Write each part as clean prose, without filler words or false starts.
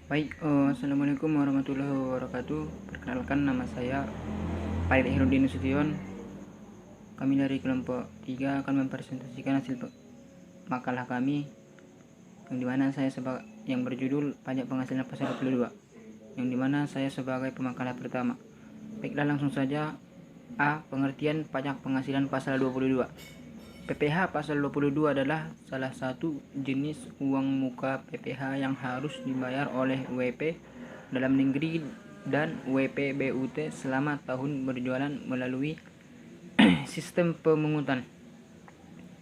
Assalamualaikum warahmatullahi wabarakatuh. Perkenalkan, nama saya Pail Hirudin Nasution. Kami dari kelompok 3 akan mempresentasikan hasil makalah kami yang berjudul Pajak Penghasilan Pasal 22, yang dimana saya sebagai pemakalah pertama. Baiklah, langsung saja. A. Pengertian pajak penghasilan pasal 22. PPh pasal 22 adalah salah satu jenis uang muka PPh yang harus dibayar oleh WP dalam negeri dan WP BUT selama tahun berjualan melalui sistem pemungutan.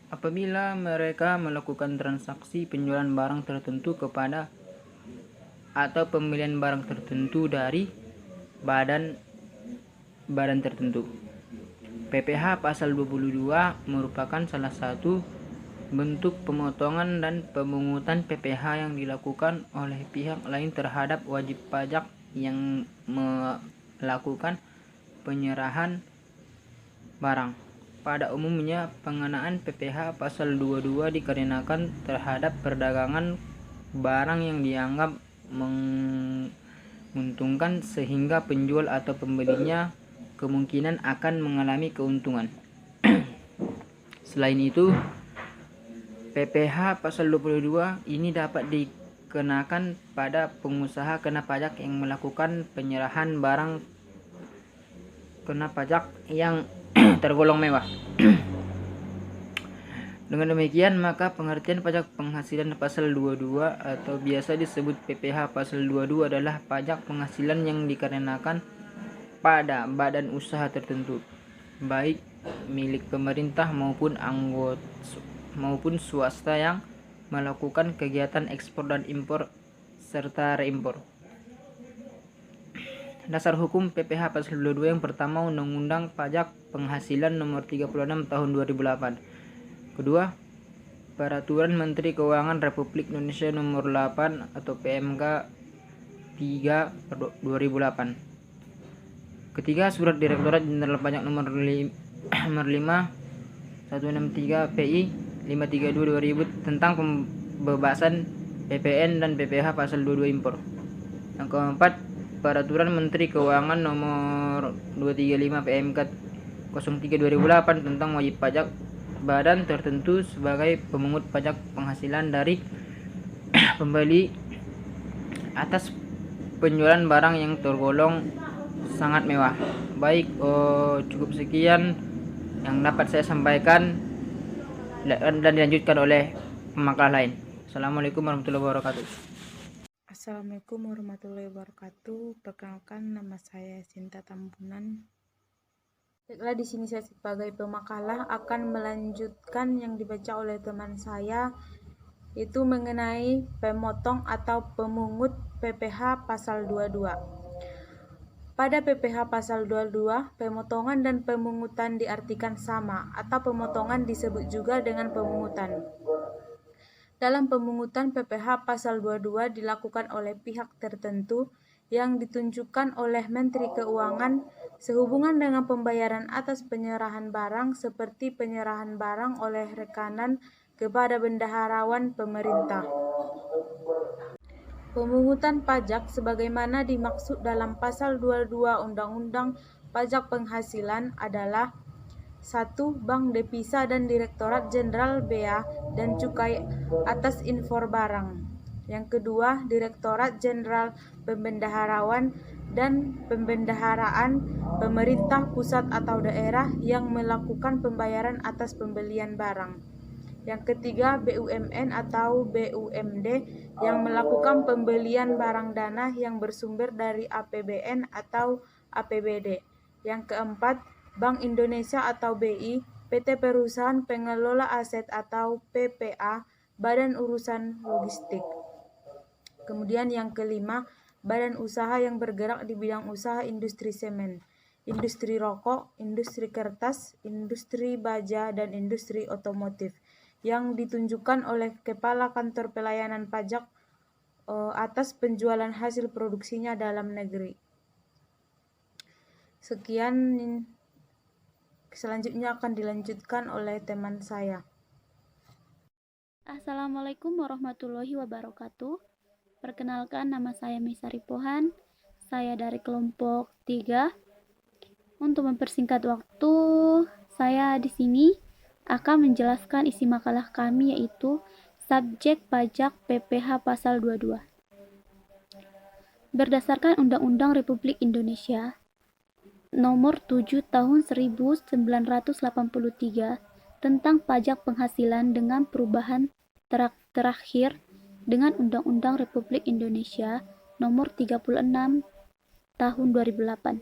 Apabila mereka melakukan transaksi penjualan barang tertentu kepada atau pembelian barang tertentu dari badan tertentu. PPh pasal 22 merupakan salah satu bentuk pemotongan dan pemungutan PPh yang dilakukan oleh pihak lain terhadap wajib pajak yang melakukan penyerahan barang. Pada umumnya, pengenaan PPh pasal 22 dikarenakan terhadap perdagangan barang yang dianggap menguntungkan sehingga penjual atau pembelinya kemungkinan akan mengalami keuntungan. Selain itu, PPh pasal 22 ini dapat dikenakan pada pengusaha kena pajak yang melakukan penyerahan barang kena pajak yang tergolong mewah. Dengan demikian, maka pengertian pajak penghasilan pasal 22 atau biasa disebut PPh pasal 22 adalah pajak penghasilan yang dikarenakan pada badan usaha tertentu, baik milik pemerintah maupun swasta yang melakukan kegiatan ekspor dan impor serta reimpor. Dasar hukum PPh pasal 22 yang pertama, Undang-Undang Pajak Penghasilan Nomor 36 Tahun 2008. Kedua, Peraturan Menteri Keuangan Republik Indonesia Nomor 8 atau PMK 3/2008. Ketiga, Surat Direktorat Jenderal Pajak Nomor 5/163 PI 532/2000 tentang pembebasan PPN dan PPh pasal 22 impor. Yang keempat, Peraturan Menteri Keuangan Nomor 235 PMK 03/2008 tentang wajib pajak badan tertentu sebagai pemungut pajak penghasilan dari pembeli atas penjualan barang yang tergolong sangat mewah. Baik, cukup sekian yang dapat saya sampaikan dan dilanjutkan oleh pemakalah lain. Assalamualaikum warahmatullahi wabarakatuh. Assalamualaikum warahmatullahi wabarakatuh. Perkenalkan, nama saya Sinta Tambunan. Baiklah, di sini saya sebagai pemakalah akan melanjutkan yang dibaca oleh teman saya, yaitu mengenai pemotong atau pemungut PPh pasal 22. Pada PPh pasal 22, pemotongan dan pemungutan diartikan sama, atau pemotongan disebut juga dengan pemungutan. Dalam pemungutan, PPh pasal 22 dilakukan oleh pihak tertentu yang ditunjukkan oleh Menteri Keuangan sehubungan dengan pembayaran atas penyerahan barang seperti penyerahan barang oleh rekanan kepada bendaharawan pemerintah. Pemungutan pajak sebagaimana dimaksud dalam pasal 22 Undang-Undang Pajak Penghasilan adalah 1. Bank Devisa dan Direktorat Jenderal Bea dan Cukai atas impor barang. Yang kedua, Direktorat Jenderal Pembendaharawan dan Pembendaharaan pemerintah pusat atau daerah yang melakukan pembayaran atas pembelian barang. Yang ketiga, BUMN atau BUMD yang melakukan pembelian barang dana yang bersumber dari APBN atau APBD. Yang keempat, Bank Indonesia atau BI, PT Perusahaan Pengelola Aset atau PPA, Badan Urusan Logistik. Kemudian yang kelima, badan usaha yang bergerak di bidang usaha industri semen, industri rokok, industri kertas, industri baja, dan industri otomotif yang ditunjukkan oleh Kepala Kantor Pelayanan Pajak atas penjualan hasil produksinya dalam negeri. Sekian, selanjutnya akan dilanjutkan oleh teman saya. Assalamualaikum warahmatullahi wabarakatuh. Perkenalkan, nama saya Mesari Pohan. Saya dari kelompok 3. Untuk mempersingkat waktu, saya di sini akan menjelaskan isi makalah kami, yaitu subjek pajak PPh pasal 22. Berdasarkan Undang-Undang Republik Indonesia Nomor 7 Tahun 1983 tentang pajak penghasilan dengan perubahan terakhir dengan Undang-Undang Republik Indonesia Nomor 36 Tahun 2008.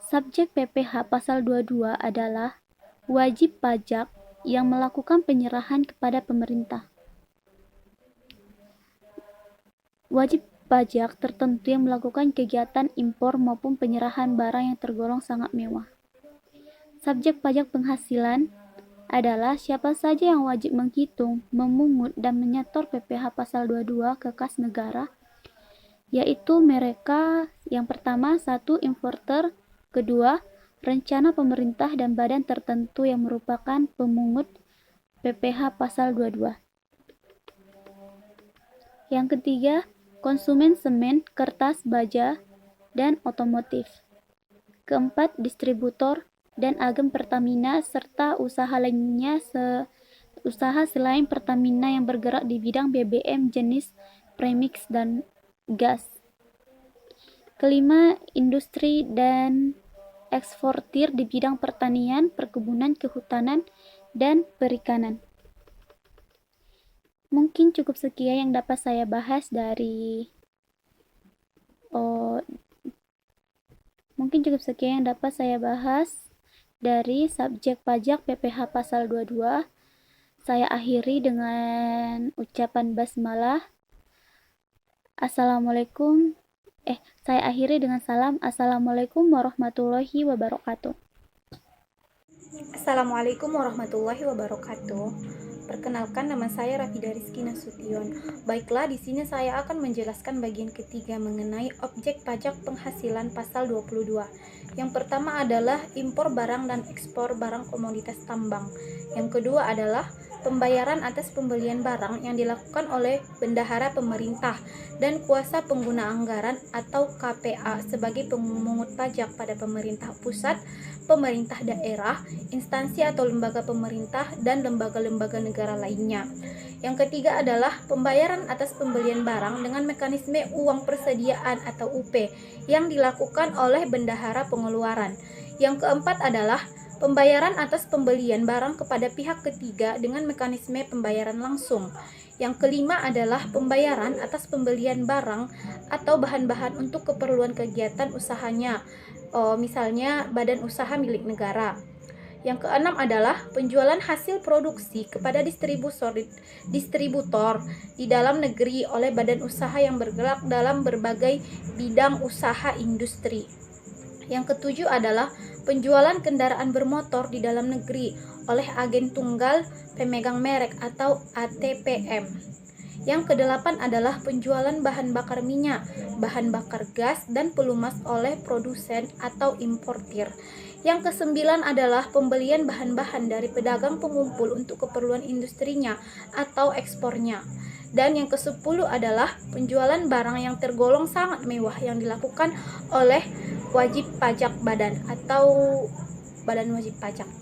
Subjek PPh pasal 22 adalah wajib pajak yang melakukan penyerahan kepada pemerintah. Wajib pajak tertentu yang melakukan kegiatan impor maupun penyerahan barang yang tergolong sangat mewah. Subjek pajak penghasilan adalah siapa saja yang wajib menghitung, memungut, dan menyetor PPh pasal 22 ke kas negara, yaitu mereka yang pertama, 1. Importer, kedua, rencana pemerintah dan badan tertentu yang merupakan pemungut PPh pasal 22. Yang ketiga, konsumen semen, kertas, baja, dan otomotif. Keempat, distributor dan agen Pertamina serta usaha lainnya usaha selain Pertamina yang bergerak di bidang BBM jenis premix dan gas. Kelima, industri dan eksportir di bidang pertanian, perkebunan, kehutanan, dan perikanan. Mungkin cukup sekian yang dapat saya bahas dari subjek pajak PPh pasal 22. Saya akhiri dengan ucapan basmalah. Saya akhiri dengan salam. Assalamualaikum warahmatullahi wabarakatuh. Assalamualaikum warahmatullahi wabarakatuh. Perkenalkan, nama saya Rafida Rizky Nasution. Baiklah, di sini saya akan menjelaskan bagian ketiga mengenai objek pajak penghasilan pasal 22. Yang pertama adalah impor barang dan ekspor barang komoditas tambang. Yang kedua adalah pembayaran atas pembelian barang yang dilakukan oleh bendahara pemerintah dan kuasa pengguna anggaran atau KPA sebagai pemungut pajak pada pemerintah pusat, pemerintah daerah, instansi atau lembaga pemerintah, dan lembaga-lembaga negara lainnya. Yang ketiga adalah pembayaran atas pembelian barang dengan mekanisme uang persediaan atau UP yang dilakukan oleh bendahara pengeluaran. Yang keempat adalah pembayaran atas pembelian barang kepada pihak ketiga dengan mekanisme pembayaran langsung. Yang kelima adalah pembayaran atas pembelian barang atau bahan-bahan untuk keperluan kegiatan usahanya, misalnya badan usaha milik negara. Yang keenam adalah penjualan hasil produksi kepada distributor di dalam negeri oleh badan usaha yang bergerak dalam berbagai bidang usaha industri. Yang ketujuh adalah penjualan kendaraan bermotor di dalam negeri oleh agen tunggal pemegang merek atau ATPM. Yang kedelapan adalah penjualan bahan bakar minyak, bahan bakar gas, dan pelumas oleh produsen atau importir. Yang kesembilan adalah pembelian bahan-bahan dari pedagang pengumpul untuk keperluan industrinya atau ekspornya. Dan yang ke-10 adalah penjualan barang yang tergolong sangat mewah yang dilakukan oleh wajib pajak badan atau badan wajib pajak.